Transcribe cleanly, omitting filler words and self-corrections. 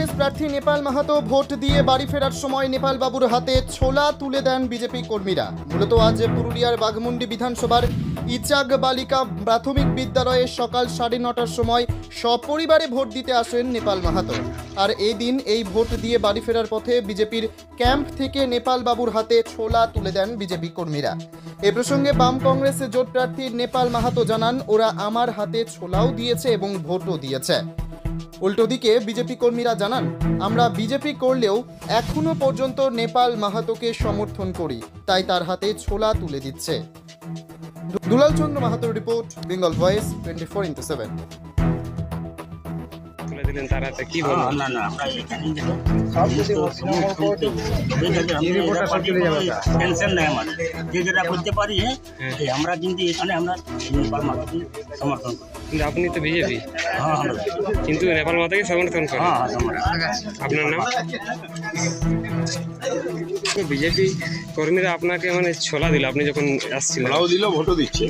কংগ্রেস প্রার্থী নেপাল মাহাতো ভোট দিয়ে বাড়ি ফেরার সময় নেপাল বাবুর হাতে ছোলা তুলে দেন বিজেপি কর্মীরা। মূলত আজ পুরুলিয়ার বাঘমুন্ডি বিধানসভার ইচাগ বালিকা প্রাথমিক বিদ্যালয়ে সকাল 9:30টার সময় সপরিবারে ভোট দিতে আসেন নেপাল মাহাতো। আর এই দিন এই ভোট দিয়ে বাড়ি ফেরার পথে বিজেপির ক্যাম্প থেকে নেপাল বাবুর হাতে ছোলা তুলে দেন বিজেপি কর্মীরা। এ প্রসঙ্গে বাম কংগ্রেসের জোট প্রার্থী নেপাল মাহাতো জানান, ওরা আমার হাতে ছোলাও দিয়েছে এবং ভোটও দিয়েছে। উল্টো দিকে বিজেপি কর্মীরা জানান, আমরা বিজেপি করলেও এখনো পর্যন্ত নেপাল মাহাতোকে সমর্থন করি, তাই তার হাতে ছোলা তুলে দিচ্ছে। দুলাল চন্দ্র মাহাতোর রিপোর্ট, বেঙ্গল ভয়েস 24/7। আমরা কিন্তু এখানে আমরা নেপাল মাতাকে সমর্থন করি। কিন্তু আপনি তো বিজেপি, হ্যাঁ কিন্তু নেপাল মাতাকে সমর্থন করেন। আপনার নাম? বিজেপি কর্মীরা আপনাকে মানে ছোলা দিল, আপনি যখন আসছিলেন। দিল, ভোটও দিচ্ছে।